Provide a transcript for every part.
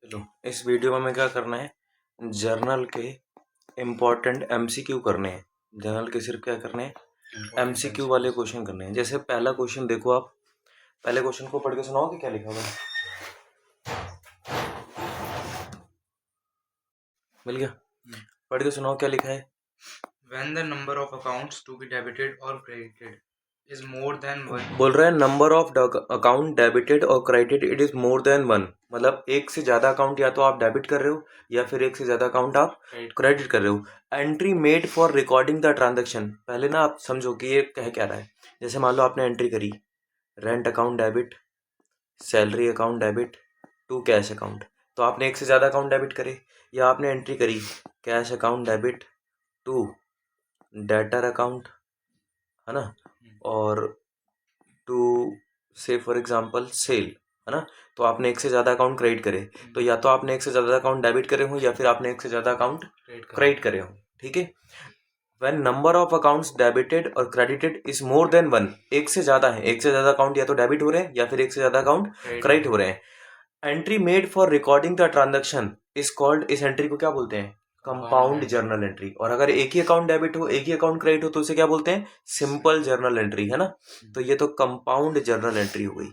चलो इस वीडियो में हमें क्या करना है, जर्नल के इम्पोर्टेंट एमसीक्यू करने हैं। जर्नल के सिर्फ क्या करने हैं, एमसीक्यू वाले क्वेश्चन करने हैं। जैसे पहला क्वेश्चन देखो, आप पहले क्वेश्चन को पढ़ के सुनाओ कि क्या लिखा हुआ है। मिल गया? पढ़ के सुनाओ क्या लिखा है। When the number of accounts to be debited or credited is more than one. बोल रहा है नंबर ऑफ अकाउंट डेबिटेड और credited it is more than one, मतलब एक से ज्यादा अकाउंट या तो आप डेबिट कर रहे हो या फिर एक से ज्यादा अकाउंट आप क्रेडिट कर रहे हो। Entry made for recording the transaction, पहले ना आप समझो कि ये कह क्या रहा है। जैसे मान लो आपने एंट्री करी rent account debit, salary account debit to cash account, तो आपने एक से ज़्यादा अकाउंट डेबिट करे। या आपने एंट्री करी cash account debit to debtor account, है ना, और टू से फॉर एग्जांपल सेल, है ना, तो आपने एक से ज़्यादा अकाउंट क्रेडिट करे। तो या तो आपने एक से ज़्यादा अकाउंट डेबिट करे हो या फिर आपने एक से ज़्यादा अकाउंट क्रेडिट करे हो। ठीक है, when number of accounts debited और credited is more than one, एक से ज़्यादा है, एक से ज़्यादा अकाउंट या तो डेबिट हो रहे हैं या फिर एक से ज़्यादा अकाउंट क्रेडिट हो रहे हैं। Entry made for recording the transaction is called, इस एंट्री को क्या बोलते हैं, कंपाउंड जर्नल एंट्री। और अगर एक ही अकाउंट डेबिट हो एक ही अकाउंट क्रेडिट हो तो उसे क्या बोलते हैं, सिंपल जर्नल एंट्री, है ना। तो ये तो कंपाउंड जर्नल एंट्री हो गई।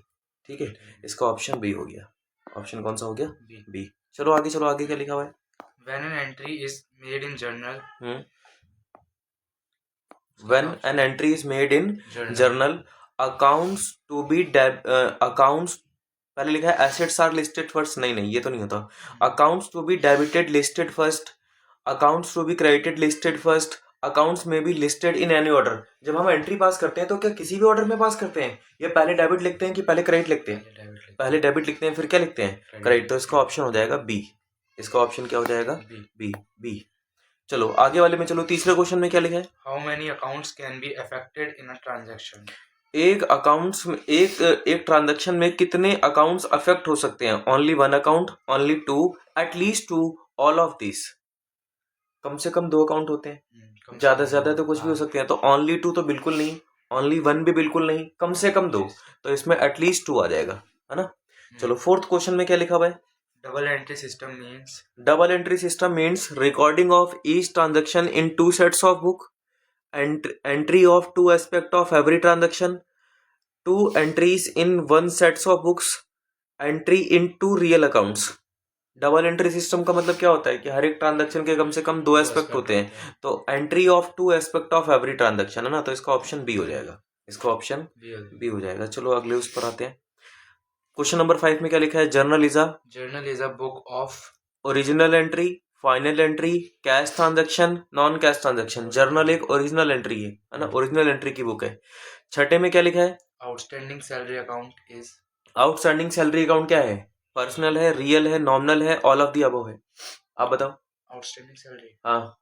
ठीक है, इसका ऑप्शन बी हो गया। ऑप्शन कौन सा हो गया, बी। चलो आगे क्या लिखा हुआ है। When an entry is made in journal, when an entry is made in journal, accounts to be accounts, पहले लिखा है एसेट्स आर लिस्टेड फर्स्ट, नहीं ये तो नहीं होता। Accounts to be debited listed first, accounts to be credited listed first, accounts may be listed in any order. जब हम एंट्री पास करते हैं तो क्या किसी भी ऑर्डर में पास करते हैं, या पहले डेबिट लिखते हैं कि पहले क्रेडिट लिखते हैं, पहले डेबिट लिखते हैं फिर क्या लिखते हैं, क्रेडिट। तो इसका ऑप्शन हो जाएगा बी। इसका ऑप्शन क्या हो जाएगा, बी। चलो आगे वाले में चलो, तीसरे क्वेश्चन में क्या लिखा है, how many accounts can be affected in a transaction. एक अकाउंट्स में एक ट्रांजैक्शन में कितने अकाउंट्स अफेक्ट हो सकते हैं, only one account, only two, at least two, all of this. कम से कम दो अकाउंट होते हैं, ज्यादा से ज्यादा तो कुछ भी हो सकते हैं। तो ओनली टू तो बिल्कुल नहीं, ओनली वन भी बिल्कुल नहीं, कम से कम दो, तो इसमें एटलीस्ट टू आ जाएगा, है ना। चलो फोर्थ क्वेश्चन में क्या लिखा हुआ है, double entry system means, double entry system means recording of each transaction in two sets of book, entry of two aspect of every transaction, two entries in one sets of books, entry in two real accounts। Double entry system का मतलब क्या होता है कि हर एक transaction के कम से कम दो एस्पेक्ट होते हैं। तो entry of to aspect of every transaction, है ना, तो इसका ऑप्शन बी हो जाएगा। इसका ऑप्शन बी हो जाएगा। चलो अगले उस पर आते हैं। क्वेश्चन नंबर 5 में क्या लिखा है, journal is a book of original entry, final entry, cash transaction, non cash transaction. Journal एक ओरिजिनल एंट्री है ना, ओरिजिनल एंट्री की बुक है। छठे में क्या लिखा है, outstanding salary account is, outstanding salary account क्या है, पर्सनल है, रियल है, नॉमिनल है, ऑल ऑफ दी अबव है। आप बताओ। आउटस्टैंडिंग सैलरी, हाँ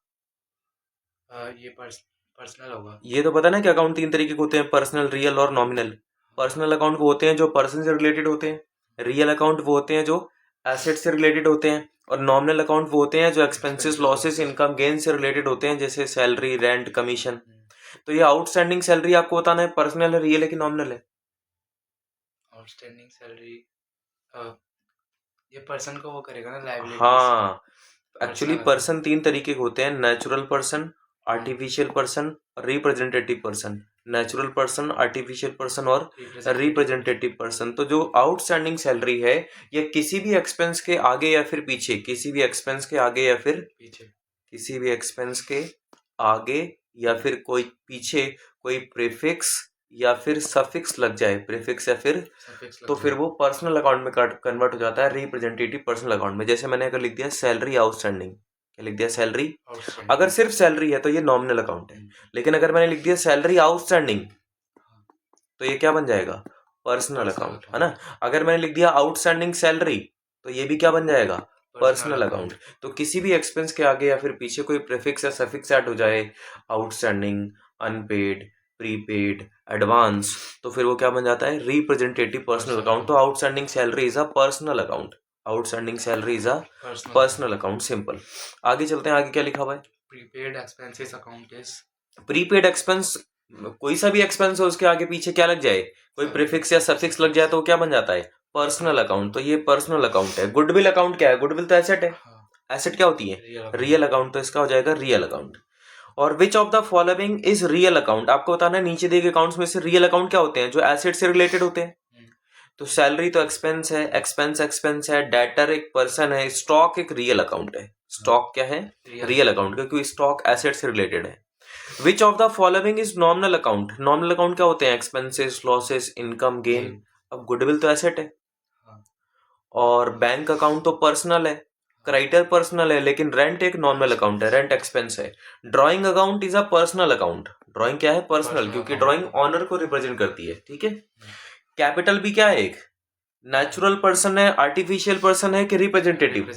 ये पर्सनल होगा। ये तो पता ना कि अकाउंट तीन तरीके के होते हैं, पर्सनल, रियल और नॉमिनल। पर्सनल अकाउंट वो होते हैं जो पर्सन से रिलेटेड होते हैं, रियल अकाउंट वो होते हैं जो एसेट से रिलेटेड होते हैं, और नॉमिनल अकाउंट वो होते हैं जो एक्सपेंसेस, लॉसेस, इनकम, गेन से रिलेटेड होते हैं, जैसे सैलरी, रेंट, कमीशन। तो ये आउटस्टैंडिंग सैलरी आपको बताना है पर्सनल है, रियल है कि नॉमिनल है। आउटस्टैंडिंग सैलरी, ये पर्सन को वो करेगा ना, लायबिलिटी। हाँ, एक्चुअली पर्सन तीन तरीके के होते हैं, natural person, artificial person, representative person. Natural person, artificial person और रिप्रेजेंटेटिव पर्सन। तो जो आउटस्टैंडिंग सैलरी है ये किसी भी एक्सपेंस के आगे या फिर पीछे, किसी भी एक्सपेंस के आगे या फिर पीछे, किसी भी एक्सपेंस के आगे या फिर कोई पीछे कोई प्रीफिक्स या फिर सफिक्स लग जाए, प्रीफिक्स या फिर तो फिर वो पर्सनल अकाउंट में कन्वर्ट हो जाता है रिप्रेजेंटेटिव पर्सनल अकाउंट में। जैसे मैंने अगर लिख दिया सैलरी आउटस्टैंडिंग, क्या लिख दिया, सैलरी, अगर सिर्फ सैलरी है तो ये नॉमिनल अकाउंट है। लेकिन अगर मैंने लिख दिया सैलरी आउटस्टैंडिंग तो ये क्या बन जाएगा, पर्सनल अकाउंट, है ना। अगर मैंने लिख दिया आउटस्टैंडिंग सैलरी तो ये भी क्या बन जाएगा, पर्सनल अकाउंट। तो किसी भी एक्सपेंस के आगे या फिर पीछे कोई प्रीफिक्स या सफिक्स ऐड हो जाए, आउटस्टैंडिंग, अनपेड, प्रीपेड, एडवांस, तो फिर वो क्या बन जाता है, रिप्रेजेंटेटिव पर्सनल अकाउंट। तो outstanding salary is a personal account, outstanding salary is a personal account, simple. आगे चलते हैं, आगे क्या लिखा हुआ है, prepaid expenses account is, prepaid expense, कोई सा भी एक्सपेंस हो उसके आगे पीछे क्या लग जाए, कोई प्रीफिक्स या सफिक्स लग जाए तो क्या बन जाता है, पर्सनल अकाउंट, तो ये पर्सनल अकाउंट है। गुडविल अकाउंट क्या है? गुडविल तो एसेट है। हाँ, एसेट क्या होती है? रियल रियल अकाउंट, तो इसका हो जाएगा रियल अकाउंट। और which of the following is real account, आपको बताना है नीचे दिए गए अकाउंट्स में से रियल अकाउंट क्या होते हैं जो एसेट से रिलेटेड होते हैं। तो सैलरी तो एक्सपेंस है, एक्सपेंस है, डेटर एक पर्सन है, स्टॉक एक रियल अकाउंट है। स्टॉक क्या है? रियल अकाउंट, क्योंकि स्टॉक एसेट से रिलेटेड है। Which of the following is nominal account, nominal account क्या होते हैं? Expenses, losses, income, gain. अब गुडविल तो एसेट है, और बैंक अकाउंट तो पर्सनल है, क्रेडिटर पर्सनल है, लेकिन रेंट एक नॉर्मल अकाउंट है, रेंट एक्सपेंस है। Drawing account is a personal account, drawing क्या है? पर्सनल, क्योंकि ड्राइंग ऑनर को रिप्रेजेंट करती है, ठीक है। कैपिटल भी क्या है? एक नेचुरल पर्सन है, आर्टिफिशियल पर्सन है कि रिप्रेजेंटेटिव,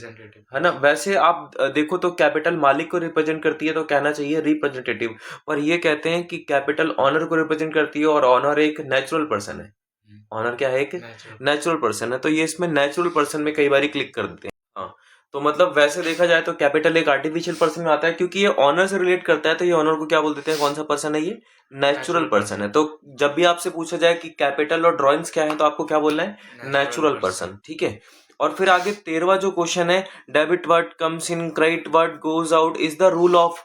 है ना। वैसे आप देखो तो कैपिटल मालिक को रिप्रेजेंट करती है, तो कहना चाहिए रिप्रेजेंटेटिव, पर ये कहते हैं कि कैपिटल ऑनर को रिप्रेजेंट करती है, और ऑनर एक नेचुरल पर्सन है। ऑनर क्या है? एक नेचुरल पर्सन है, तो ये इसमें नेचुरल पर्सन में कई बार क्लिक कर देते हैं। हाँ, तो मतलब वैसे देखा जाए तो कैपिटल एक आर्टिफिशियल पर्सन में आता है, क्योंकि ये ऑनर से रिलेट करता है, तो ये ऑनर को क्या बोल देते हैं? कौन सा पर्सन है ये? नेचुरल पर्सन है। तो जब भी आपसे पूछा जाए कि कैपिटल और ड्राइंग्स क्या है, तो आपको क्या बोलना है? नेचुरल पर्सन, ठीक है। और फिर आगे 13वां जो क्वेश्चन है, debit word comes in, credit word goes out, is the rule of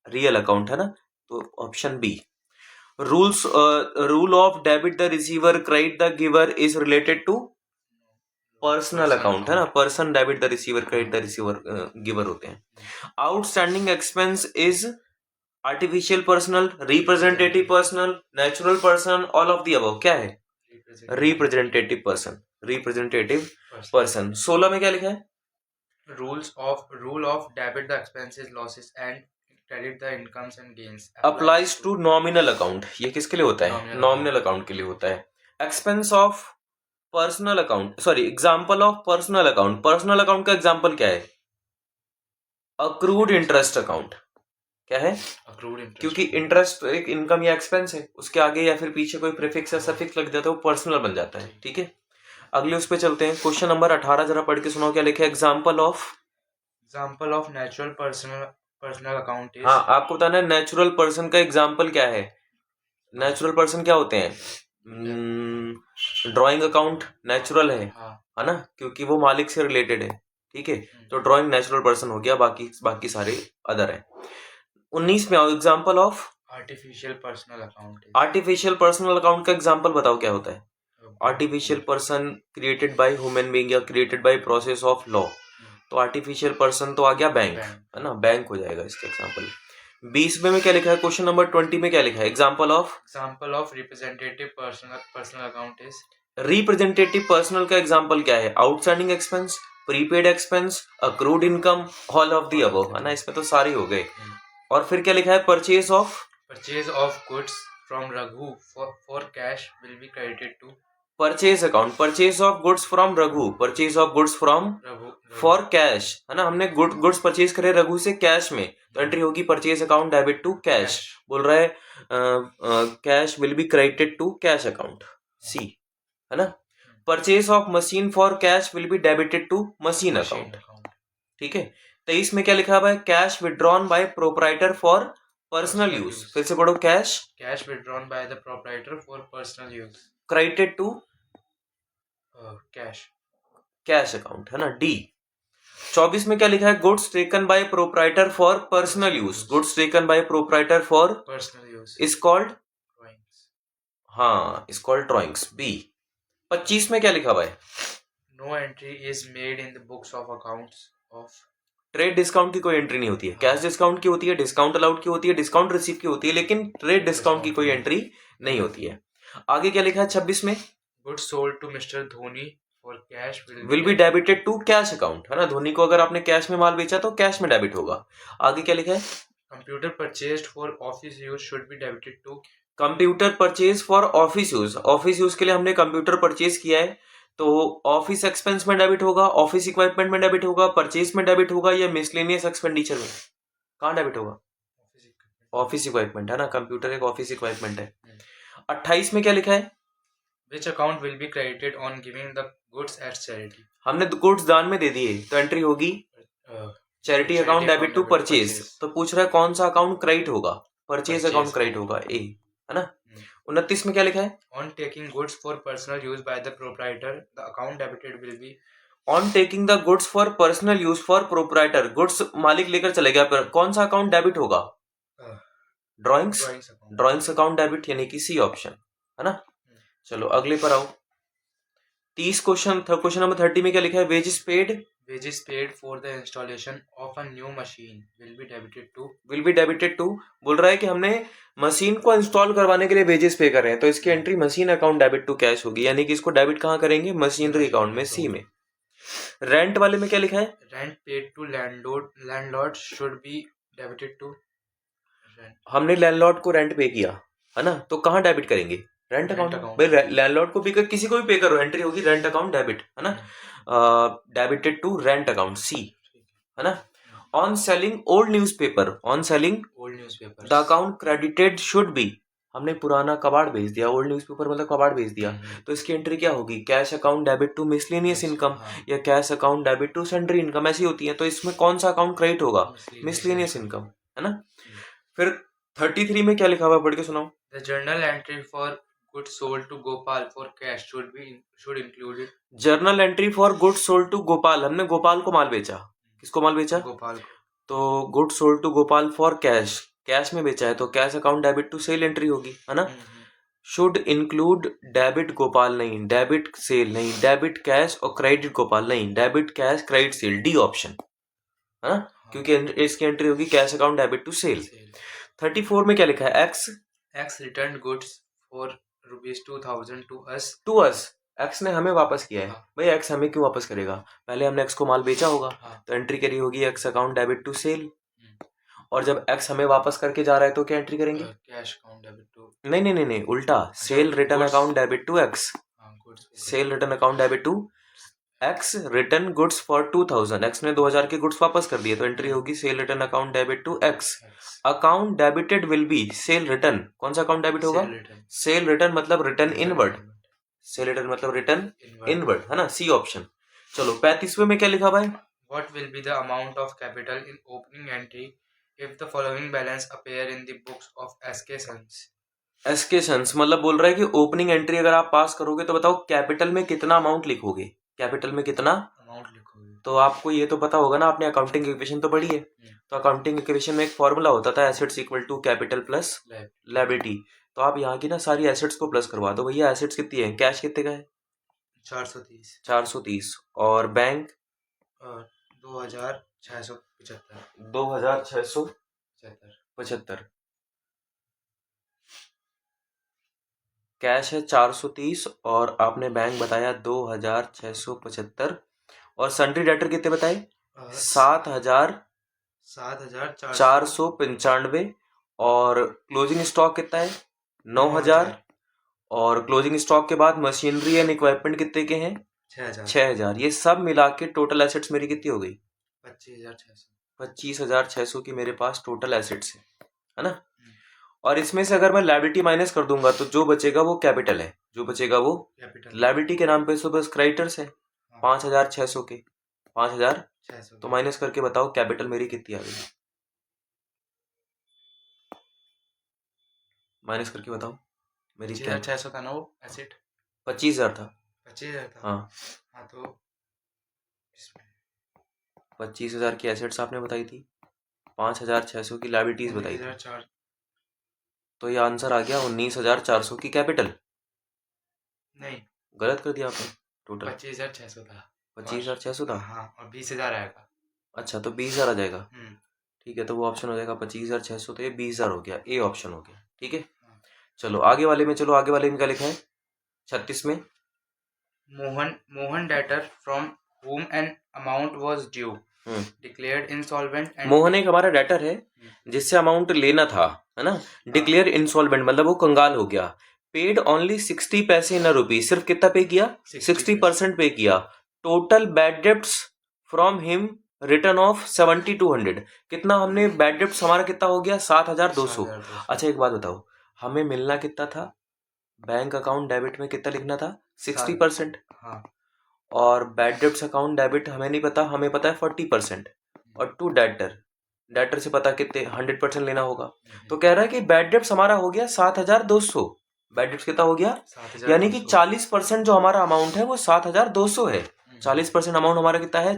real account, है ना। तो option B. Rules, rule of debit the receiver, credit the giver is related to personal account, है ना। Person debit the receiver, credit the receiver giver होते हैं। Outstanding expense is artificial personal, representative personal, natural person, all of the above. क्या है? Representative person, representative person. 16 में क्या लिखा है? Rule of debit the expenses, losses and credit the incomes and gains applies to nominal account, ये किसके लिए होता है? नॉमिनल अकाउंट के लिए होता है। Expense of personal account, sorry, example of personal account, personal account का एग्जाम्पल क्या है? Accrued interest account. क्या है? अक्रूड इंटरेस्ट, क्योंकि इंटरेस्ट एक इनकम या एक्सपेंस है, उसके आगे या फिर पीछे कोई प्रीफिक्स या सफिक्स लग जाता है, वो पर्सनल बन जाता है, ठीक है। अगले उस पे चलते हैं। क्वेश्चन नंबर 18 जरा पढ़ के सुनाओ, क्या लिखा है? Example of natural personal account is, हाँ, आपको बताना है नेचुरल पर्सन का एग्जाम्पल क्या है। नेचुरल पर्सन क्या होते हैं? ड्राइंग अकाउंट नेचुरल है ना, क्योंकि वो मालिक से रिलेटेड है, ठीक है। तो ड्राइंग नेचुरल पर्सन हो गया, बाकी सारे अदर है। 19 में आओ, example of artificial personal account. Artificial personal account का एग्जाम्पल बताओ क्या होता है? Artificial person created by human being या created by process of law, तो आर्टिफिशियल पर्सन तो आ गया बैंक, है ना, बैंक हो जाएगा इसका एग्जाम्पल। 20 में क्या लिखा है? क्वेश्चन नंबर 20 में क्या लिखा है? Example of representative personal account is, representative personal का एग्जाम्पल क्या है? Outstanding expense, prepaid expense, accrued income, all of the above, है ना। इसमें तो सारे हो गए। और फिर क्या लिखा है? Purchase of goods from Raghu for cash will be credited to purchase account, purchase of goods from Raghu, purchase of goods from for cash, है ना। हमने गुड्स परचेज करे रघु से कैश में, तो एंट्री होगी purchase account debit to cash. बोल रहा है cash will be credited to cash account, C, है ना। Purchase of machine for cash will be debited to machine account, ठीक है। 23 में क्या लिखा हुआ है? Cash withdrawn by proprietor for personal use, फिर से पढ़ो, cash withdrawn by the proprietor for personal use, credited to cash account, है ना, डी। 24 में क्या लिखा है? Goods taken by proprietor for personal use, goods taken by proprietor for personal use is called drawings, हाँ, इज कॉल्ड ड्राइंग्स, बी। 25 में क्या लिखा हुआ है? No entry is made in the books of accounts of, trade discount की कोई entry नहीं होती है। कैश डिस्काउंट की होती है, डिस्काउंट अलाउड की होती है, डिस्काउंट रिसीव की होती है, लेकिन ट्रेड डिस्काउंट की कोई एंट्री नहीं होती है। आगे क्या लिखा है 26 में? Goods sold to mister Dhoni for cash will be debited to cash account, है ना। धोनी को अगर आपने कैश में माल बेचा तो कैश में डेबिट होगा। आगे क्या लिखा है? Computer purchased for office use should be debited to, computer purchase for office use, office use के लिए हमने कंप्यूटर परचेज किया है, तो ऑफिस एक्सपेंस में डेबिट होगा, ऑफिस इक्विपमेंट में डेबिट होगा, परचेज में डेबिट होगा, या मिसलेनियस एक्सपेंडिचर में? कहाँ डेबिट होगा? ऑफिस इक्विपमेंट, है ना, कंप्यूटर एक ऑफिस इक्विपमेंट है। 28 में क्या लिखा है? Which account will be credited on giving the goods as charity? हमने गुड्स दान में दे दिए, तो एंट्री होगी charity account debit to purchase. तो पूछ रहा है कौन सा अकाउंट क्रेडिट होगा? परचेज अकाउंट क्रेडिट होगा, ए, है ना। 29 में क्या लिखा है? On taking goods for personal use by the proprietor, the account debited will be on taking the goods for personal use for proprietor, goods मालिक लेकर चले गया, पर कौन सा अकाउंट डेबिट होगा? Drawings, drawings account. Drawings account debit, यानी कि सी ऑप्शन है ना। चलो अगले पर आओ। 30 क्वेश्चन नंबर 30 में क्या लिखा है? Wages paid, Wages paid for the installation of a new machine will be debited to बोल रहा है कि हमने मशीन को इंस्टॉल करवाने के लिए वेजेस पे कर रहे हैं, तो इसकी entry machine account debit to cash होगी, यानी कि इसको डेबिट कहाँ करेंगे? मशीनरी अकाउंट में, सी में। रेंट वाले में क्या लिखा है? Rent paid to landlord should be debited to rent. हमने लैंडलॉर्ड को रेंट पे किया है ना, तो कहाँ डेबिट करेंगे? Rent Rent account. account. भाई लैंडलॉर्ड को भी किसी को भी पे करो, एंट्री होगी रेंट अकाउंट डेबिट, है ना। Debited to rent account, C है ना। On selling old newspaper, on selling Old newspapers. The account credited should be, हमने पुराना कबाड़ बेच दिया, ओल्ड न्यूज़पेपर मतलब कबाड़ बेच दिया, तो इसकी एंट्री क्या होगी? Cash account debit to miscellaneous income, या cash account debit to sundry income, ऐसी होती है। तो इसमें कौन सा अकाउंट क्रेडिट होगा? मिसलेनियस इनकम, है ना। फिर 33 में क्या लिखा हुआ है? पढ़ के सुनाओ। The journal entry for goods sold to Gopal for cash should include it. Journal entry for good sold to Gopal, हमने गोपाल को माल बेचा। किसको माल बेचा? Gopal. तो good sold to Gopal for cash, cash में बेचा है, तो cash account debit to sale entry होगी, है ना। शुड इंक्लूड डेबिट गोपाल नहीं, डेबिट सेल नहीं, डेबिट कैश और क्रेडिट गोपाल नहीं, debit cash credit sale, D option, है ना, क्योंकि इसकी एंट्री होगी cash account debit to sale. 34 में क्या लिखा है? X returned goods for ₹2000 to us. To us, X ने हमें वापस किया है। भाई एक्स हमें क्यों वापस करेगा? पहले हमने एक्स को माल बेचा होगा, तो एंट्री करी होगी X account debit to sale, और जब एक्स हमें वापस करके जा रहा है तो क्या एंट्री करेंगे? कैश अकाउंट डेबिट टू, नहीं, उल्टा, sale return account debit to X, sale return account debit to X, return goods for 2000, X ने 2000 के गुड्स वापस कर दिए, तो एंट्री होगी sale return account debit to X. Account debited will be sale return, कौन सा अकाउंट डेबिट होगा? सेल रिटर्न मतलब रिटर्न इनवर्ड, सेल रिटर्न मतलब रिटर्न इनवर्ड, है ना, सी ऑप्शन। चलो 35वें में क्या लिखा हुआ है? What will be the amount of capital in opening entry if the following balance appear in the books of SK Sons? SK sons मतलब बोल रहा है कि ओपनिंग एंट्री अगर आप पास करोगे तो बताओ कैपिटल में कितना अमाउंट लिखोगे? कैपिटल में कितना अमाउंट लिखोगे? तो आपको ये तो पता होगा ना, आपने अकाउंटिंग इक्वेशन तो पढ़ी है। तो अकाउंटिंग इक्वेशन में एक फॉर्मूला होता था assets equal to capital plus liability. तो आप यहाँ की ना सारी एसेट्स को प्लस करवा दो। भैया एसेट्स कितनी है? कैश कितने का है? 430 और बैंक 2675। कैश है 430 और आपने बैंक बताया 2675 और सन्ड्री डेटर कितने बताए? 7495 और क्लोजिंग स्टॉक कितना है? 9000 और क्लोजिंग स्टॉक के बाद मशीनरी एंड इक्विपमेंट कितने के हैं? 6000। ये सब मिला के टोटल एसेट्स मेरी कितनी हो गई? 25,600 की मेरे पास टोटल एसेट्स है ना। और इसमें से अगर मैं लायबिलिटी माइनस कर दूंगा तो जो बचेगा वो कैपिटल है, जो बचेगा वो लायबिलिटी के नाम पे तो बस क्रेडिटर्स है 5,600 के 5,600। तो माइनस करके बताओ कैपिटल मेरी कितनी आ गई? माइनस करके बताओ मेरी 6,600 था ना वो एसेट? 25,000 था। 25,000 था। हाँ तो 25,000 की एसेट्स आपने बताई थी, 5,600 की लायबिलिटीज बताई थी, तो ये आंसर आ गया 19,400 की कैपिटल। नहीं गलत कर दिया आपने, टोटल 25,600 था। 25,600 था। हाँ, और 20,000 आएगा। अच्छा तो 20,000 आ जाएगा। ठीक है, तो वो ऑप्शन हो जाएगा 25,600, तो ये 20,000 हो गया, ए ऑप्शन हो गया। ठीक है चलो आगे वाले में, चलो आगे वाले में क्या लिखा है? 36 में Mohan debtor from whom an amount was due declared insolvent and Mohan एक हमारा डेटर है जिससे अमाउंट लेना था, है ना। डिक्लेयर इंसॉल्वेंट मतलब वो कंगाल हो गया। पेड ओनली 60 पैसे इन रुपी, सिर्फ कितना पे किया? 60% पे किया। Total bad debts from him return of 7,200। कितना हमने बैड डेब्ट्स हमारा कितना हो गया? 7,200। अच्छा एक बात बताओ, हमें मिलना कितना था? बैंक अकाउंट डेबिट में कितना लिखना था? 60%। हाँ। और बैड डेब्ट्स अकाउंट डेबिट हमें नहीं पता, हमें पता है 40%। और टू डेटर से पता कितने 100% लेना होगा। तो कह रहा है कि बैड डेब्ट्स हमारा हो गया 7,200, बैड डेब्ट्स कितना हो गया, 7,200। यानी कि 40% जो हमारा अमाउंट है वो 7,200 है। 40% अमाउंट हमारा कितना है,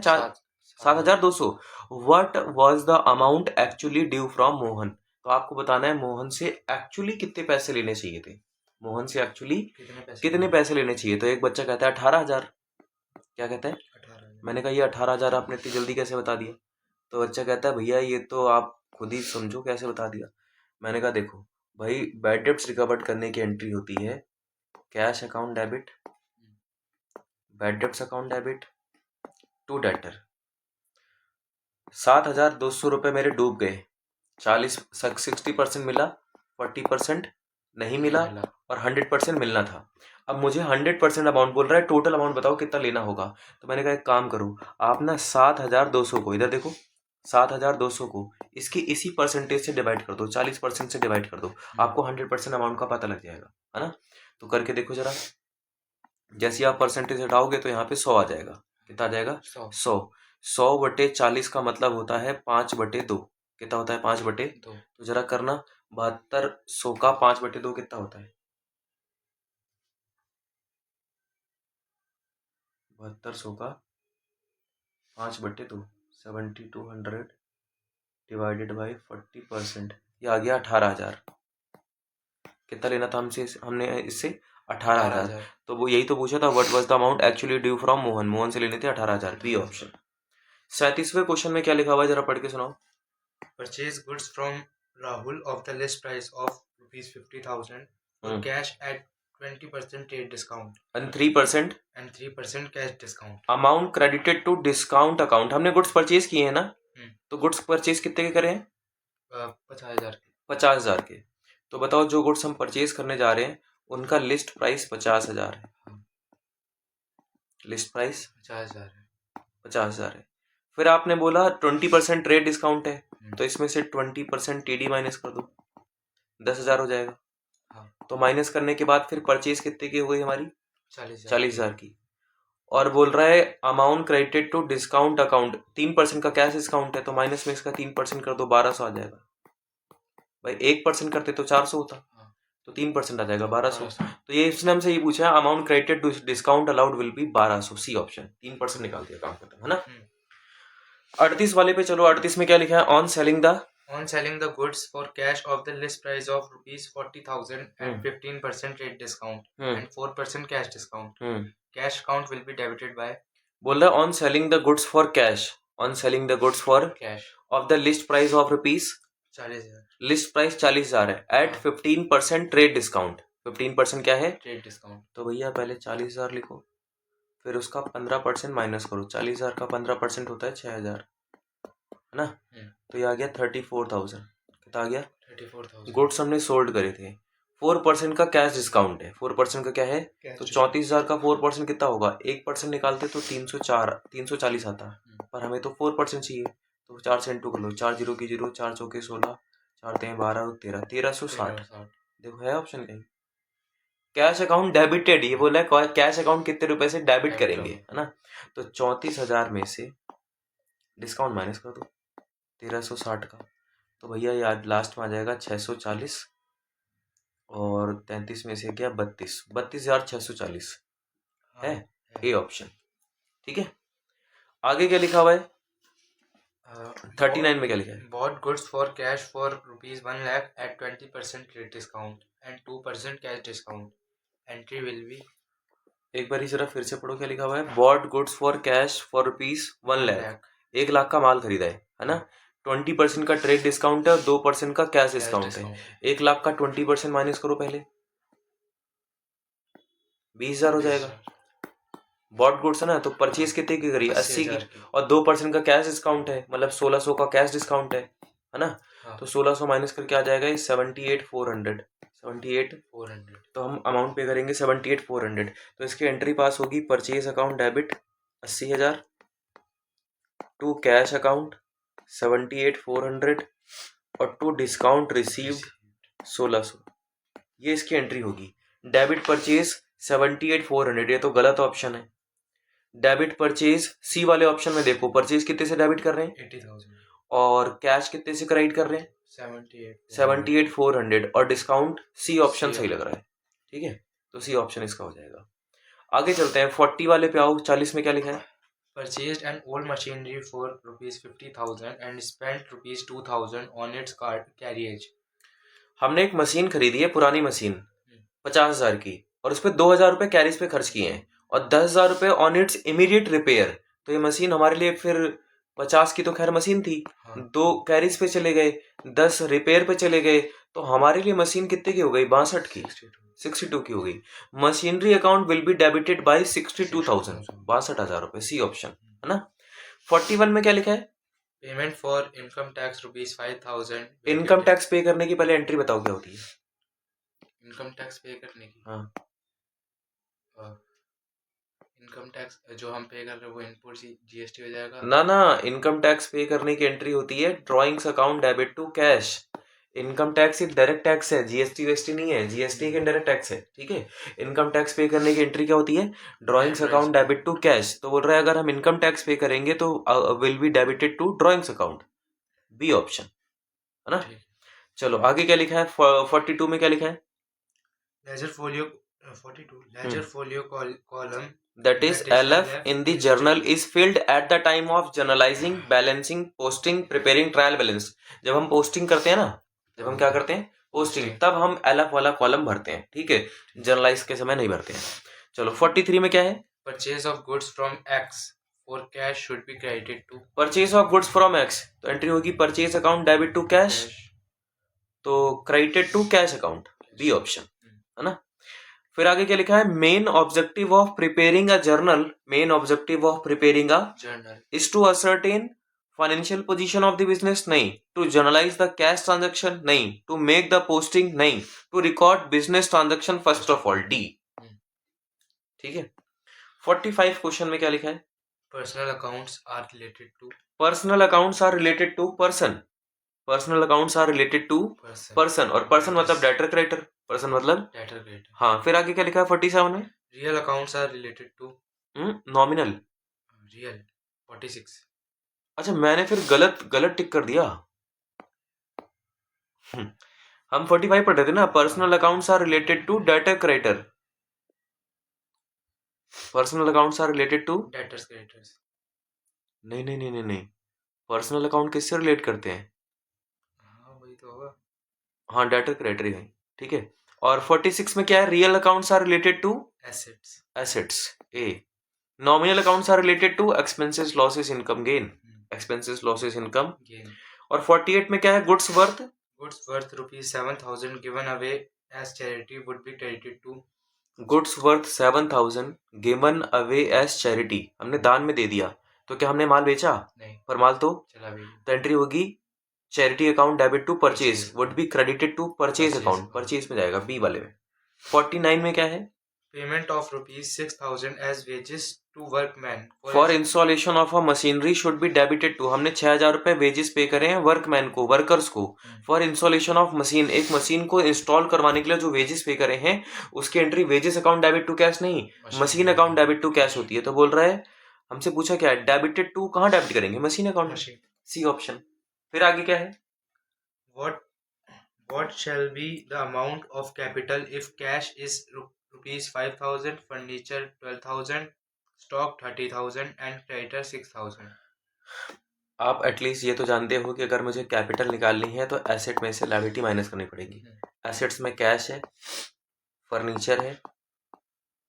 7,200। What was the amount actually due from Mohan, तो आपको बताना है मोहन से एक्चुअली कितने पैसे लेने चाहिए थे, मोहन से एक्चुअली कितने पैसे लेने चाहिए। तो एक बच्चा कहता है 18,000, क्या कहता है, 18,000। मैंने कहा ये 18,000 आपने इतनी जल्दी कैसे बता दिया। तो बच्चा कहता है भैया ये तो आप खुद ही समझो कैसे बता दिया। मैंने कहा देखो भाई, बैड डेब्ट्स रिकवर्ड करने की एंट्री होती है cash account debit, bad debts account debit to debtor. 7,200 रुपये मेरे डूब गए, 60% मिला, 40% नहीं मिला और 100% मिलना था। अब मुझे 100% अमाउंट बोल रहा है, टोटल अमाउंट बताओ कितना लेना होगा। तो मैंने कहा एक काम करो, आप ना 7,200 को, इधर देखो 7,200 को इसकी इसी परसेंटेज से डिवाइड कर दो, 40% से डिवाइड कर दो, आपको 100% अमाउंट का पता लग जाएगा, है ना। तो करके देखो जरा, जैसे आप परसेंटेज हटाओगे तो यहाँ पे 100 आ जाएगा। कितना आ जाएगा, 100/40 का मतलब होता है 5/2। कितना होता है, 5/2। तो जरा करना, 7200 का 5/2 कितना होता है, 7200 का 5/2, 7200 डिवाइडेड बाई 40%, ये आ गया 18,000। कितना लेना था हमने इससे 18,000। तो वो यही तो पूछा था, what was the amount actually due from Mohan, Mohan से लेने थे 18,000, बी ऑप्शन। 37वें क्वेश्चन में क्या लिखा हुआ है, जरा पढ़ के सुनाओ। Purchase goods from Rahul of the list price of ₹50,000 और cash at 20% trade discount and 3% cash discount. Amount credited to discount account. हमने गुड्स परचेज किए हैं ना, तो गुड्स परचेज कितने के करे हैं, 50,000 के। 50,000 के। तो बताओ जो गुड्स हम परचेज करने जा रहे हैं उनका लिस्ट प्राइस 50,000 है, लिस्ट प्राइस 50,000 है। फिर आपने बोला 20% ट्रेड डिस्काउंट है, तो इसमें से 20% टीडी माइनस कर दो, 10,000 हो जाएगा। तो माइनस करने के बाद फिर परचेज कितने की हो गई हमारी, 40,000 की। और बोल रहा है amount credited to discount account, 3% का कैश डिस्काउंट है, तो माइनस में इसका 3% कर दो, 1,200 आ जाएगा। भाई 1% करते तो 400 होता, तो 3% आ जाएगा 1,200। तो ये इसने हमसे ये पूछा है amount credited to discount allowed will be 1,200, C option. 3% निकाल दिया, काम खत्म, है ना। 38 वाले पे चलो, 38 में क्या लिखा है, on selling the goods for cash of the list price of ₹40,000 and 15% trade discount and 4% cash discount. Cash account will be debited by, बोल रहा है on selling the goods for cash, on selling the goods for cash of the list price of ₹40,000, list price 40,000 है, eight 15% trade discount. 15% क्या है, trade discount. तो भैया पहले 40,000 लिखो, फिर उसका 15% माइनस करो, 40,000 का 15% होता है 6,000, है ना। तो ये आ गया 34,000। कितना आ गया, 34,000। गुड्स हमने सोल्ड करे थे, 4% का कैश डिस्काउंट है, 4% का क्या है, तो 34,000 का 4% कितना होगा, 1% निकालते तो 340 आता, पर हमें तो 4% चाहिए, तो 4 से इंटू कर लो, 4 0 की 0, 4 चौके 16, 4 तें 12, 1360। देखो है ऑप्शन कहीं, कैश अकाउंट डेबिटेड, ये बोला है कैश अकाउंट कितने रुपए से डेबिट करेंगे, है ना। तो 34,000 में से डिस्काउंट माइनस कर दो 1360 का, तो भैया यार लास्ट में आ जाएगा 640, और 33 में से क्या 32,640 है, ए ऑप्शन। ठीक है, आगे क्या लिखा हुआ है, 39 में क्या लिखा है, bought goods for cash for ₹1 lakh at 20% trade discount and 2% cash discount. Entry will be, एक बार जरा फिर से पढ़ो क्या लिखा हुआ है, bought goods for cash for ₹1 lakh, 1 lakh का माल खरीदा है ना। 20% का ट्रेड डिस्काउंट है और 2% का कैश डिस्काउंट है। 1 लाख का 20% माइनस करो पहले, 20,000 हो जाएगा। बॉट गुड्स है ना, तो परचेज कितने की करी, 80 की, और 2% का कैश डिस्काउंट है, मतलब 1,600 का कैश डिस्काउंट है ना। तो 1,600 माइनस करके आ जाएगा ये 78,400, 78,400। तो हम अमाउंट पे करेंगे 78,400, तो इसकी एंट्री पास होगी, purchase account debit 80,000 to cash account 78,400 और टू डिस्काउंट रिसीव्ड 1,600, ये इसकी एंट्री होगी। डेबिट परचेज 78,400, ये तो गलत ऑप्शन है। डेबिट परचेज सी वाले ऑप्शन में देखो, परचेज कितने से डेबिट कर रहे हैं, 80,000, और कैश कितने से क्रेडिट कर रहे हैं, 78,400, और डिस्काउंट सी ऑप्शन सही लग रहा है। ठीक है, तो सी ऑप्शन इसका हो जाएगा। आगे चलते हैं, 40 वाले पे आओ। 40 में क्या लिखा है? Purchased an old machinery for rupees 50,000 and spent rupees 2,000 on its carriage. हमने एक मशीन खरीदी है, पुरानी मशीन 50,000 की, और उस पर 2,000 रुपये कैरिज पे खर्च किए हैं और 10,000 रुपये ऑन इट्स इमीडिएट रिपेयर। तो ये मशीन हमारे लिए फिर 50 की तो खैर मशीन थी, 2 कैरिज पे चले गए, 10 रिपेयर पे चले गए, तो हमारे लिए मशीन कितने की हो गई? 62 की, 62 की हो गई। Machinery account will be debited bye 62,000, 62,000 रुपये, सी ऑप्शन है ना। 41 में क्या लिखा है? Payment for income tax rupees 5,000। Income tax पे करने की पहले एंट्री बताओ क्या होती है? इनकम टैक्स पे करने की, हाँ, इनकम टैक्स जो हम पे कर रहे हैं वो इनपुट जीएसटी हो जाएगा ना, इनकम टैक्स पे करने की एंट्री होती है drawings account debit to cash. Income tax एक डायरेक्ट टैक्स है, जीएसटी वेस्टी नहीं है, जीएसटी एक इनडायरेक्ट टैक्स है, ठीक है। इनकम टैक्स पे करने की एंट्री क्या होती है? Drawings account debit to cash. तो बोल रहा है अगर हम इनकम टैक्स पे करेंगे तो will be debited to drawings account, B option है ना। चलो आगे क्या लिखा है? 42 में क्या लिखा है? Ledger folio 42 ledger folio column that is LF in the journal is filled at the time of journalizing, balancing, posting, preparing trial balance। जब हम पोस्टिंग करते हैं ना, जब हम क्या करते हैं? पोस्टिंग, तब हम LF वाला कॉलम भरते हैं, ठीक है, जर्नलाइज के समय नहीं भरते हैं। चलो 43 में क्या है? Purchase of goods from X for cash should be credited to. Purchase of goods from X, तो एंट्री होगी purchase account debit to cash, तो credited to cash account, B option है ना। फिर आगे क्या लिखा है? Main objective of preparing a journal, main objective of preparing a journal is to ascertain financial position of the business, नहीं, to journalise the cash transaction, नहीं, to make the posting, नहीं, to record business transaction first of all, D, ठीक है। 45 question में क्या लिखा है? Personal accounts are related to, personal accounts are related to person, personal accounts are related to person, और person मतलब debtor creditor, person मतलब डेटर क्रेडिटर। हाँ, फिर आगे क्या लिखा है 47 में? Real accounts are related to nominal, real 46। अच्छा मैंने फिर गलत टिक कर दिया। हम 45 पढ़ रहे थे ना, personal accounts are related to debtor creditor, personal accounts are related to debtors creditors. नहीं, पर्सनल अकाउंट किससे रिलेट करते हैं? हाँ वही तो होगा, हाँ डेटर क्रेडिटर है, ठीक है। और 46 में क्या है? Real accounts are related to assets, assets, A. Nominal accounts are related to expenses losses income gain, expenses losses income gain. और 48 में क्या है? Goods worth rupees 7,000 given away as charity would be credited to, goods worth 7,000 given away as charity, हमने दान में दे दिया, तो क्या हमने माल बेचा? नहीं, पर माल तो चला भी। तो एंट्री होगी charity account debit to purchase would be credited to purchase account, purchase में जाएगा, बी वाले में। 49 में क्या है? Payment of rupees 6,000 as wages to workman for installation of a machinery should be debited to, हमने 6,000 रुपए वेजेस पे करे हैं वर्कमैन को, वर्कर्स को। फॉर इंस्टॉलेशन ऑफ मशीन, एक मशीन को इंस्टॉल करवाने के लिए जो वेजेस पे करे हैं उसकी entry wages account debit to cash नहीं, machine account debit to cash होती है। तो बोल रहा है, हमसे पूछा क्या है? डेबिटेड टू कहाँ डेबिट करेंगे? Machine account, C option. फिर आगे क्या है? What shall be the amount of capital if cash is rupees 5,000, furniture 12,000, stock 30,000 and creditor 6,000? आप एटलीस्ट ये तो जानते हो कि अगर मुझे कैपिटल निकालनी है तो एसेट में से लायबिलिटी माइनस करनी पड़ेगी। एसेट्स में कैश है, फर्नीचर है,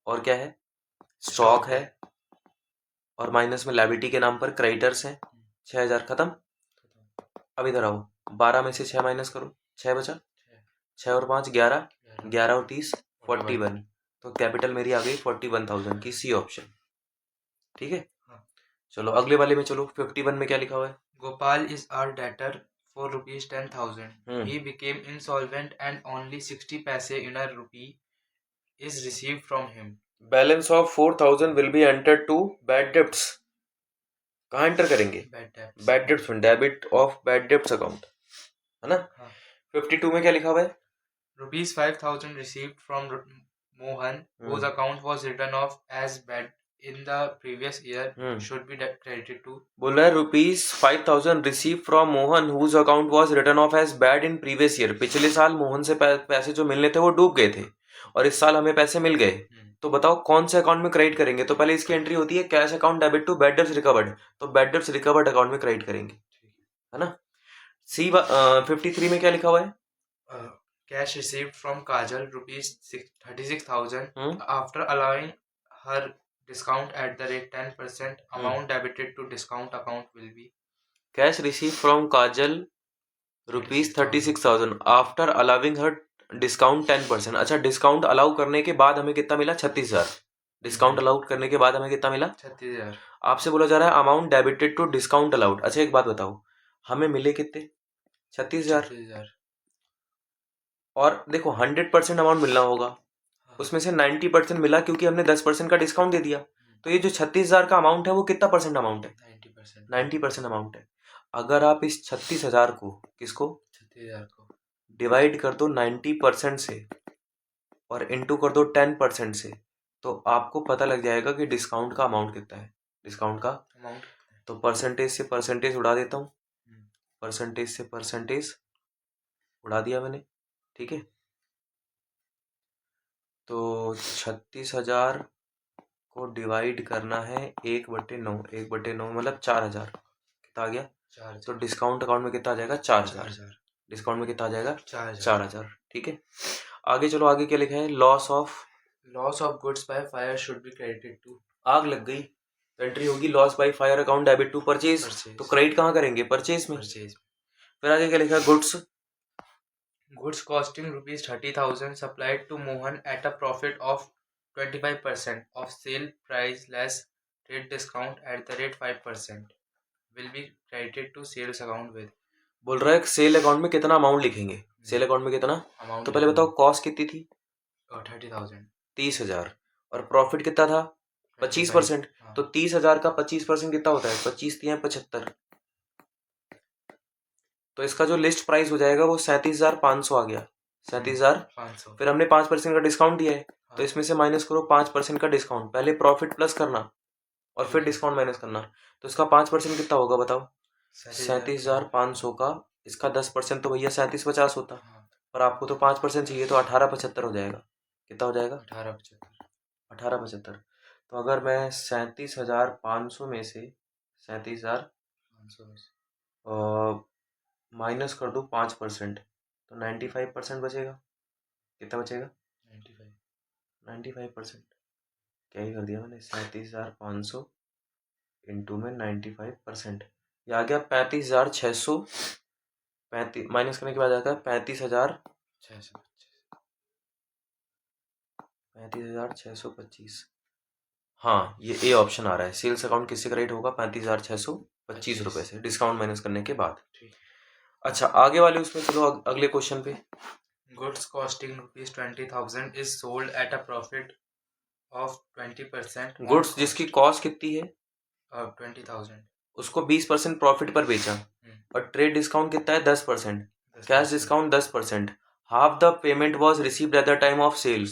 और क्या है? स्टॉक है, और माइनस में लायबिलिटी के नाम पर क्रेडिटर्स हैं। 6,000 खत्म। अब इधर आओ, 12 में से 6 माइनस करो, 6 बचा, 6 और 5 11, 11 और 30 41, तो कैपिटल मेरी आ गई 41,000 की, सी ऑप्शन, ठीक है। चलो अगले वाले में चलो, 51 में क्या लिखा हुआ है? Gopal is our debtor for rupees 10,000. He became insolvent and only 60 paise in a rupee is received from him. Balance of 4,000 will be entered to bad debts. कहाँ एंटर करेंगे? बैड डेब्ट्स में, debit of bad debts account, है ना। 52 में क्या लिखा हुआ है? Rupees 5,000 received from Mohan whose account was written off as bad in the previous year should be credited to. बोल रहा है rupees 5,000 receive from Mohan whose account was written off as bad in previous year, पिछले साल मोहन से पैसे जो मिलने थे वो डूब गए थे, और इस साल हमें पैसे मिल गए, तो बताओ कौन से अकाउंट में क्रेडिट करेंगे। तो पहले इसकी एंट्री होती है cash account debit to bad debts recovered, तो बैड डेब्ट्स रिकवर्ड अकाउंट में क्रेडिट करेंगे, है ना। सी 53 में क्या लिखा हुआ है? Cash received from Kajal ₹36,000 hmm, after allowing her discount at the rate 10%, amount debited to discount account will be cash receive from Kajal ₹36,000 after allowing her discount 10%। अच्छा, डिस्काउंट अलाउ करने के बाद हमें कितना मिला? 36,000। डिस्काउंट अलाउ करने के बाद हमें कितना मिला? 36,000। आपसे बोला जा रहा है amount debited to discount allowed. अच्छा एक बात बताओ, हमें मिले कितने? 36,000। 36,000। और देखो 100% अमाउंट मिलना होगा, उसमें से 90% मिला क्योंकि हमने 10% का डिस्काउंट दे दिया। तो ये जो 36,000 का अमाउंट है वो कितना परसेंट अमाउंट है? 90%। 90% अमाउंट है। अगर आप इस 36,000 को, किसको 36,000 को डिवाइड कर दो 90% से और इंटू कर दो 10% से, तो आपको पता लग जाएगा कि डिस्काउंट का अमाउंट कितना है। डिस्काउंट का अमाउंट तो परसेंटेज से परसेंटेज उड़ा देता हूँ, परसेंटेज से परसेंटेज उड़ा दिया मैंने, ठीक है। तो 36,000 को डिवाइड करना है 1/9, 1/9 मतलब 4,000, कितना आ गया? 4,000। तो डिस्काउंट अकाउंट में कितना आ जाएगा? 4,000। 4,000। डिस्काउंट में कितना आ जाएगा? 4,000। 4,000, ठीक है। आगे चलो, आगे क्या लिखा है? Loss of goods by fire should be credited to आग लग गई, तो एंट्री होगी loss by fire account debit to purchase. तो क्रेडिट कहाँ करेंगे? परचेज में। फिर आगे क्या लिखा है? Goods costing ₹30,000 supplied to Mohan at a profit of 25% of sale price less trade discount at the rate 5% will be credited to sales account with बोल रहा है सेल अकाउंट में कितना अमाउंट लिखेंगे? सेल अकाउंट में कितना अमाउंट। तो पहले बताओ, कॉस्ट कितनी थी? 30,000। 30,000। और प्रॉफिट कितना था? 25%। तो 30,000 का 25% कितना होता है? 25 तिया 75। तो इसका जो लिस्ट प्राइस हो जाएगा वो 37,500 आ गया, 37,500। फिर हमने 5% का डिस्काउंट दिया है, तो इसमें से माइनस करो 5% का डिस्काउंट। पहले प्रॉफिट प्लस करना और फिर डिस्काउंट माइनस करना। तो इसका 5% कितना होगा बताओ? 37,500 का इसका 10% तो भैया 37,50 होता, पर आपको तो 5% चाहिए, तो 18,75 हो जाएगा। कितना हो जाएगा? 18,75। तो अगर मैं 37,500 में से 37,500 माइनस कर दूँ 5%, तो 95% बचेगा। कितना बचेगा? 95%। क्या ही कर दिया मैंने, 37,500 इंटू में 95%, ये आ गया 35,600। 35 माइनस करने के बाद आता है 35,625। हाँ, ये ए ऑप्शन आ रहा है। सेल्स अकाउंट किससे क्रेडिट होगा? 35,625 रुपए से, डिस्काउंट माइनस करने के बाद। अच्छा, आगे वाले उसमें चलो अगले क्वेश्चन पे। Goods costing ₹20,000 is sold at a profit of 20%। Goods जिसकी कॉस्ट कितनी है? 20,000 उसको 20% प्रॉफिट पर बेचा, और ट्रेड डिस्काउंट कितना है? 10%। Cash discount 10%। Half the payment was received at the time of sale.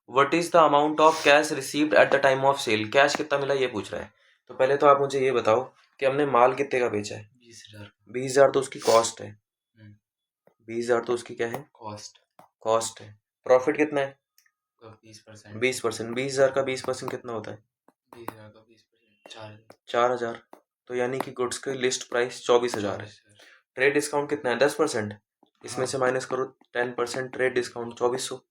What is the amount of cash received at the time of sale? Cash कितना मिला ये पूछ रहा है। तो पहले तो आप मुझे ये बताओ कि हमने माल कितने का बेचा है? 20,000। 20,000 तो उसकी कॉस्ट है। 20,000 तो उसकी क्या है? कॉस्ट है। प्रॉफिट कितना है? 20%। 20%। 20,000 का 20% कितना होता है? 20,000 का 20% 4,000। तो यानी कि गुड्स की लिस्ट प्राइस 24,000 है। ट्रेड डिस्काउंट कितना है? 10%। इसमें से माइनस करो 10% ट्रेड डिस्काउंट, 2400।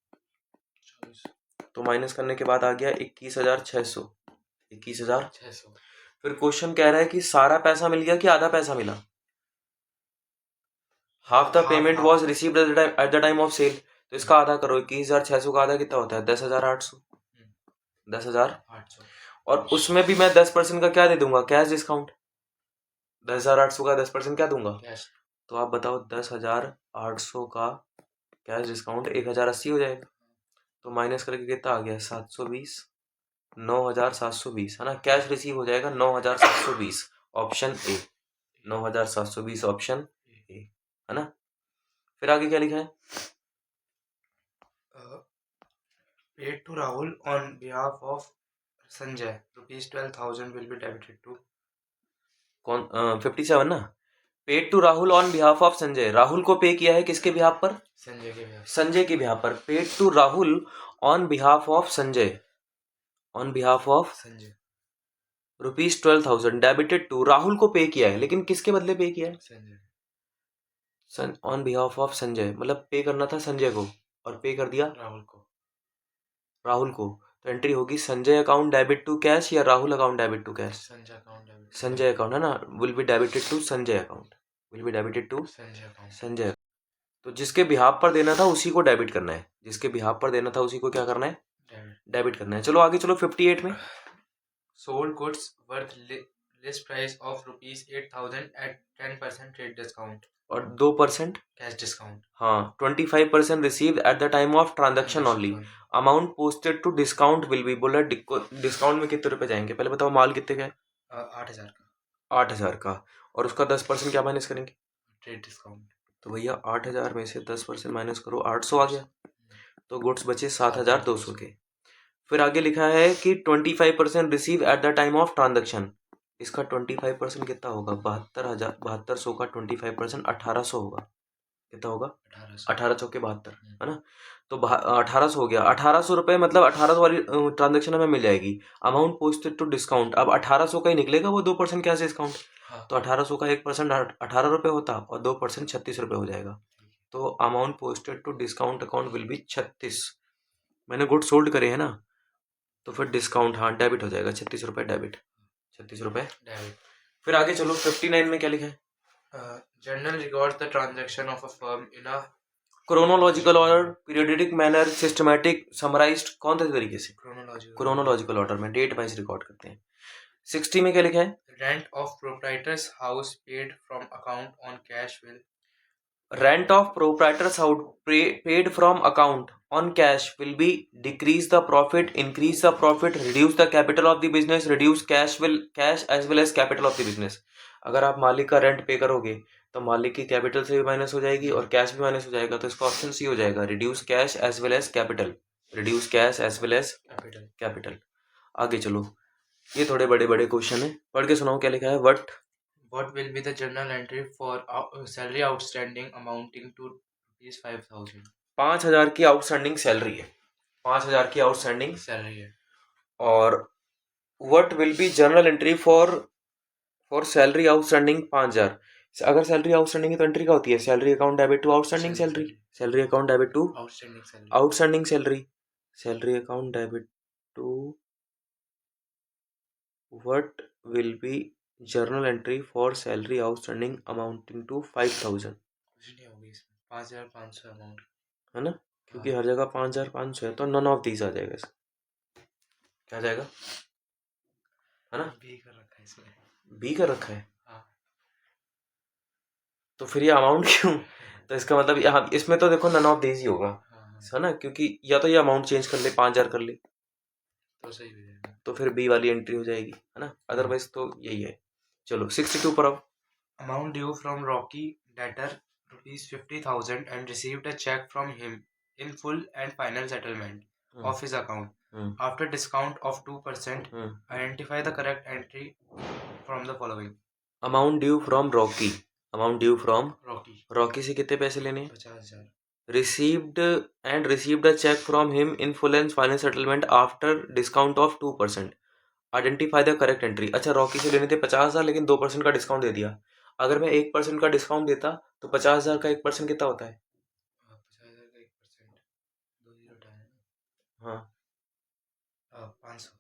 तो माइनस करने के बाद आ गया 21,600। 21,600। फिर क्वेश्चन कह रहा है कि सारा पैसा मिल गया कि आधा पैसा मिला? Half the payment was received at the time of sale, तो इसका आधा करो। 21,600 का आधा कितना होता है? 10,800। 10,800। और उसमें भी मैं 10% का क्या दे दूंगा? Cash discount. 10,800 का 10% क्या दूंगा? तो आप बताओ, 10,800 का कैश डिस्काउंट 1,080 हो जाएगा। तो माइनस करके कितना आ गया? 720। 9,720, है ना। कैश रिसीव हो जाएगा 9,720, ऑप्शन ए। 9,720 ऑप्शन ए, है ना। फिर आगे क्या लिखा है? Paid to Rahul on behalf of Sanjay ₹12,000 will be debited to कौन? 57 ना। Paid to Rahul on behalf of Sanjay, Rahul को पे किया है किसके बिहाफ पर? संजय के बिहाफ, संजय के बिहाफ पर। Paid to Rahul on behalf of Sanjay, on behalf of Sanjay, ₹12,000 debited to, Rahul को पे किया है लेकिन किसके बदले पे किया है? Sanjay, on behalf of Sanjay, मतलब पे करना था संजय को और पे कर दिया राहुल को, राहुल को। तो एंट्री होगी Sanjay account debit to cash या Rahul account debit to cash? Sanjay account debit, Sanjay account है ना, will be debited to Sanjay account, will be debited to Sanjay account, Sanjay. तो जिसके बिहाफ पर देना था उसी को डेबिट करना है, जिसके बिहाफ पर देना था उसी को क्या करना है? डेबिट करना है। चलो आगे चलो 58 में। Sold goods worth list price of ₹8,000 at 10% trade discount और 2% कैश डिस्काउंट, हाँ, 25% received at the time of transaction only, amount posted to discount will be, बोला डिस्काउंट में कितने रुपए जाएंगे? पहले बताओ माल कितने का है? 8,000 का 8,000 का, और उसका 10% क्या माइनस करेंगे? ट्रेड डिस्काउंट, तो भैया 8,000 में से 10% माइनस करो, 800 आ गया, तो गुड्स बचे 7,200 के। फिर आगे लिखा है कि 25% receive at the time of transaction, इसका 25% कितना होगा? 72,100 का 25% 1,800 होगा। कितना होगा? 1,800 के 72, है ना? तो 1,800 हो गया, 1,800 रुपये, मतलब 1,800 वाली ट्रांजेक्शन हमें मिल जाएगी। अमाउंट पोस्टेड टू डिस्काउंट, अब 1,800 का ही निकलेगा वो 2% कैश डिस्काउंट। तो 1,800 का 1% 18 रुपये होता और 2% 36 रुपये हो जाएगा। तो amount posted to discount account will be 36। मैंने गुड सोल्ड करे है ना, तो फिर डिस्काउंट हाँ डेबिट हो जाएगा, 36 रुपये डेबिट, 36 रुपये डेबिट। फिर आगे चलो 59 में क्या लिखा है? Journal records the transaction of a firm in a chronological order, periodic manner, systematic, summarised, कौन से तरीके से? क्रोनोलॉजिकल क्रोनोलॉजिकल ऑर्डर में डेट वाइज रिकॉर्ड करते हैं। 60 में क्या लिखा है? Rent of proprietors house paid from account on cash will, Rent of proprietor's house paid from account on cash will be decrease the profit, increase the profit, reduce the capital of the business, reduce cash as well as capital of the business। अगर आप मालिक का rent पे करोगे तो मालिक की capital से भी माइनस हो जाएगी और कैश भी माइनस हो जाएगा, तो इसका ऑप्शन सी हो जाएगा, reduce cash as well as capital, reduce cash as well as capital. आगे चलो, ये थोड़े बड़े बड़े क्वेश्चन है, पढ़ के सुनाओ क्या लिखा है। What will be the journal entry for salary outstanding amounting to ₹5,000? 5,000 की आउटस्टैंडिंग सैलरी है, 5,000 की आउटस्टैंडिंग सैलरी है। और what will be journal entry for salary outstanding 5,000। अगर सैलरी आउटस्टैंडिंग है तो एंट्री क्या होती है? Salary account debit to outstanding salary, salary account debit to outstanding salary, salary account debit to what will be journal entry for salary outstanding amounting to 5,000। कुछ नहीं होगी इसमें, 5,500 अमाउंट है ना, क्योंकि हर जगह 5,500 है, तो नन ऑफ दीज आ जाएगा इसका, क्या आ जाएगा? है ना, बी कर रखा है इसमें, बी कर रखा है। हाँ। तो फिर ये अमाउंट क्यों? तो इसका मतलब यहाँ इसमें तो देखो नन ऑफ दीज ही होगा, है ना, क्योंकि या तो ये अमाउंट चेंज कर ले, 5,000 कर ले तो सही हो जाएगा, तो फिर बी वाली एंट्री हो जाएगी, है ना, अदरवाइज तो यही है। चलो 62 पर आओ। Amount due from Rocky debtor ₹50,000 and received a check from him in full and final settlement of his account. After discount of 2%, identify the correct entry from the following. Amount due from Rocky, amount due from Rocky से कितने पैसे लेने? 50,000. received a check from him in full and final settlement after discount of 2%, identify the correct entry. अच्छा, Rocky से लेने थे 50,000 लेकिन 2% का डिस्काउंट दे दिया, अगर मैं 1% का डिस्काउंट देता तो 50,000 का 1% कितना होता है? 50,000 का 1% 2 हाँ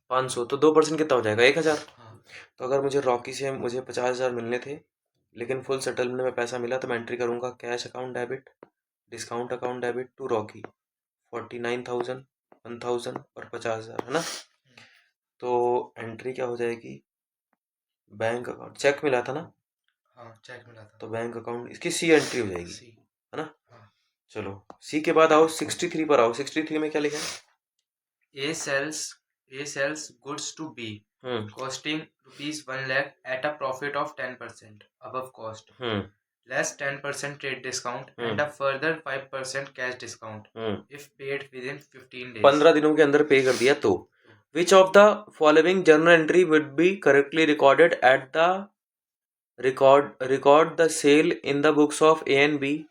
500, तो 2% कितना हो जाएगा? 1,000। हाँ. तो अगर मुझे रॉकी से मुझे 50,000 मिलने थे लेकिन फुल सेटलमेंट में पैसा मिला, तो मैं एंट्री करूँगा cash account debit, discount account debit to Rocky 49,000, 1,000 और 50,000, है ना। तो एंट्री क्या हो जाएगी? बैंक अकाउंट, चेक मिला था ना, हाँ चेक मिला था, तो बैंक अकाउंट, इसकी सी एंट्री हो जाएगी, है ना। हाँ. चलो सी के बाद आओ 63 पर आओ। 63 में क्या लिखा है? A sells goods to B costing ₹1 lakh at a profit of 10% above cost, less 10% trade discount and a further 5% cash discount if paid within 15 days. 15 दिनों के अंदर पे कर दिया तो which of the following journal entry would be correctly recorded at the record the sale in the books of A and B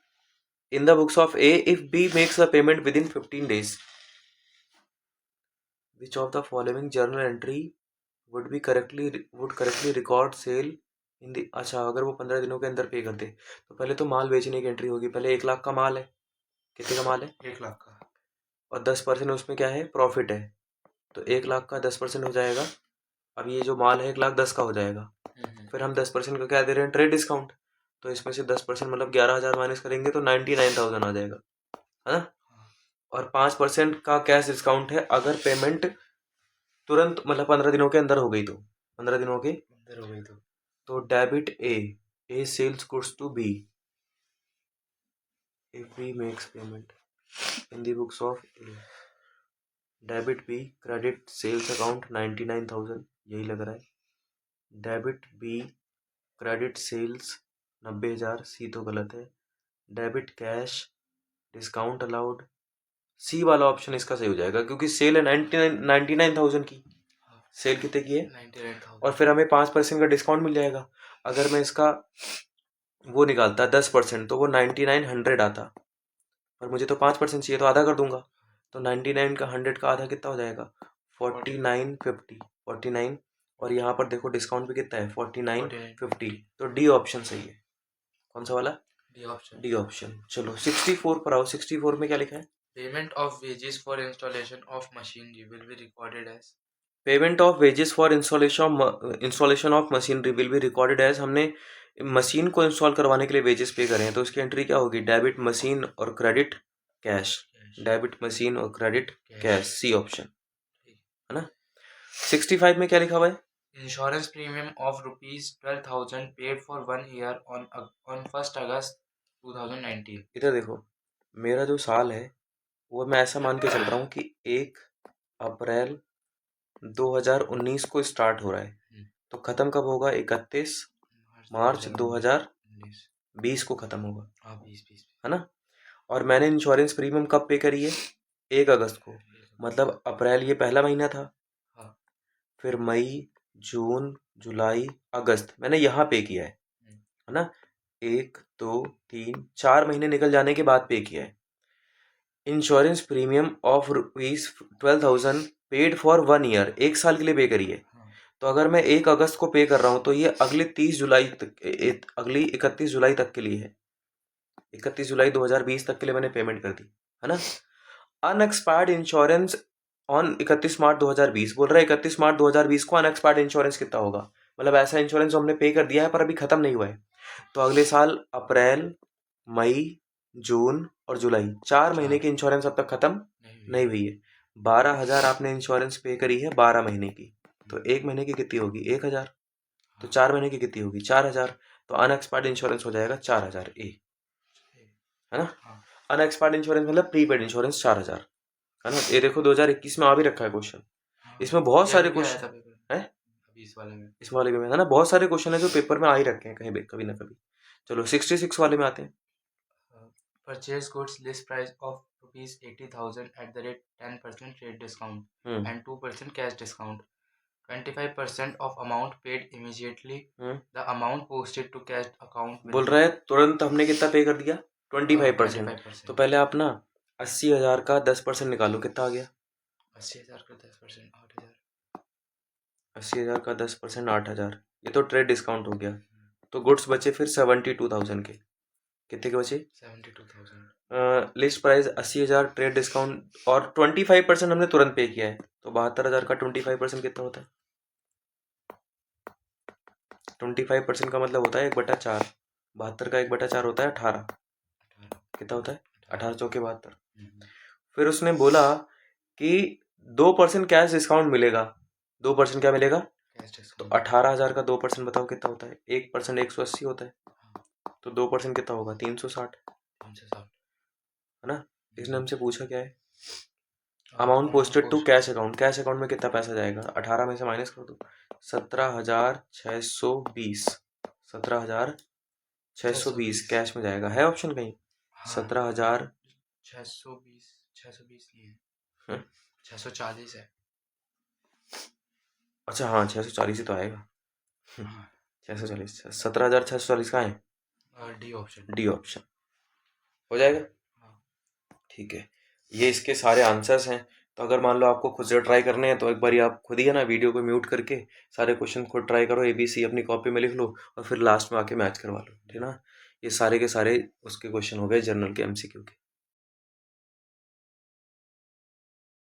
in the books of A if B makes the payment within 15 days. Which of the following journal entry would correctly record sale in the अच्छा अगर वो 15 दिनों के अंदर पे कर दे तो पहले तो माल बेचने की एंट्री होगी। पहले 1 लाख का माल है, कितने का माल है? 1 लाख का। और 10% उसमें क्या है? प्रॉफिट है। तो 1 लाख का 10% हो जाएगा। अब ये जो माल है 1,10,000 का हो जाएगा। फिर हम 10% का क्या दे रहे हैं? Trade discount. तो इसमें से 10% मतलब 11,000 माइनस करेंगे तो 99,000 आ जाएगा, है ना? और 5% का कैश डिस्काउंट है अगर पेमेंट तुरंत मतलब 15 दिनों के अंदर हो गई तो 15 दिनों के अंदर हो गई तो debit A sales goods to B if B makes payment in the books of A. Debit B credit sales account 99,000 यही लग रहा है। Debit B credit sales 90,000 C तो गलत है। Debit cash discount allowed C वाला ऑप्शन इसका सही हो जाएगा क्योंकि सेल है 99,000 की। सेल कितने की है? 99,000। और फिर हमें 5% का डिस्काउंट मिल जाएगा। अगर मैं इसका वो निकालता 10% तो वो 99,100 आता, पर मुझे तो 5% चाहिए तो आधा कर दूंगा। तो 99 का 100 का आधा कितना हो जाएगा? 4950 49। और यहाँ पर देखो डिस्काउंट भी कितना है? 4950। तो डी ऑप्शन सही है। कौन सा वाला? D option. चलो 64 पर आओ। 64 में क्या लिखा है? Payment of wages for installation of machinery will be recorded as payment of wages for installation of machinery will be recorded as हमने मशीन को इंस्टॉल करवाने के लिए वेजेस पे करें तो उसकी एंट्री क्या होगी? डेबिट मशीन और क्रेडिट कैश। डेबिट मशीन और क्रेडिट कैश सी ऑप्शन, है ना? 65 में क्या लिखा हुआ है? Insurance premium of ₹12,000 paid for 1 year on 1 अगस्त 2019। इधर देखो, मेरा जो साल है वो मैं ऐसा मान के चल रहा हूँ कि 1 अप्रैल 2019 को स्टार्ट हो रहा है तो खत्म कब होगा? 31 मार्च 2020 को खत्म होगा, हाँ 20 है ना? और मैंने इंश्योरेंस प्रीमियम कब पे करी है? 1 अगस्त को। मतलब अप्रैल ये पहला महीना था, हाँ। फिर मई, जून, जुलाई, अगस्त मैंने यहाँ पे किया है ना? 1 2 3 4 महीने निकल जाने के बाद पे किया है। Insurance premium of ₹12,000 paid for 1 year, 1 साल के लिए पे करी है। तो अगर मैं 1 अगस्त को पे कर रहा हूँ तो ये अगले 30 जुलाई तक अगली 31 जुलाई तक के लिए है। 31 जुलाई 2020 तक के लिए मैंने पेमेंट कर दी, है ना? अनएक्सपायर्ड इंश्योरेंस ऑन 31 मार्च 2020 बोल रहा है। 31 मार्च 2020 को अनएक्सपायर्ड इंश्योरेंस कितना होगा? मतलब ऐसा इंश्योरेंस जो हमने पे कर दिया है पर अभी खत्म नहीं हुआ है। तो अगले साल अप्रैल, मई, जून और जुलाई 4 महीने की इंश्योरेंस अब तक खत्म नहीं हुई है। 12,000 आपने इंश्योरेंस पे करी है 12 महीने की, तो 1 महीने की कितनी होगी? 1,000। तो 4 महीने की कितनी होगी? 4,000। तो अनएक्सपायर्ड इंश्योरेंस हो जाएगा 4,000 ए, है ना? अनएक्सपायर्ड इंश्योरेंस मतलब प्रीपेड इंश्योरेंस 4,000, है ना? ये देखो 2021 में आ भी रखा है क्वेश्चन। इसमें बहुत सारे क्वेश्चन है इस वाले में, है ना? बहुत सारे क्वेश्चन है जो पेपर में आ ही रखे हैं कहीं भी कभी ना कभी। चलो 66 वाले में आते हैं। Purchase goods list price of ₹80,000 at the rate 10% trade discount and 2% cash discount. 25% of amount paid immediately. The amount posted to cash account will बोल रहा है तुरंत हमने कितना पे कर दिया? 25%। तो पहले आप ना 80,000 का 10% निकालो, कितना आ गया? 80,000 का 10% 8,000। 80,000 का 10% 8,000। ये तो ट्रेड डिस्काउंट हो गया। तो गुड्स बचे फिर 72,000 के। कितने के बचे? 72,000। लिस्ट प्राइस 80,000 ट्रेड डिस्काउंट और 25% हमने तुरंत पे किया है तो 72,000 का 25% कितना होता है? 25% का मतलब होता है 1/4। 72 का 1/4 होता है 18। कितना होता है? 18 चौके 72। फिर उसने बोला कि 2% कैश डिस्काउंट मिलेगा। 2% क्या मिलेगा? तो 18,000 का 2% बताओ कितना होता है? 1% 180 होता है, तो 2% कितना होगा? 360, है ना? इसने हमसे पूछा क्या है? Amount posted to cash account. Cash account में कितना पैसा जाएगा? 18 में से माइनस कर दो। 17,620 17,620 कैश में जाएगा। है ऑप्शन कहीं? 17,620 620 नहीं है, 640 है। अच्छा हाँ 640 ही तो आएगा। 640, 17,640 कहाँ है? D option. डी ऑप्शन हो जाएगा। हाँ। ठीक है, ये इसके सारे आंसर्स हैं। तो अगर मान लो आपको खुद से ट्राई करने हैं तो एक बार आप खुद ही है ना वीडियो को म्यूट करके सारे क्वेश्चन खुद ट्राई करो, ABC अपनी कॉपी में लिख लो और फिर लास्ट में आके मैच करवा लो, ठीक है ना। ये सारे के सारे उसके क्वेश्चन हो गए जनरल के MCQ के।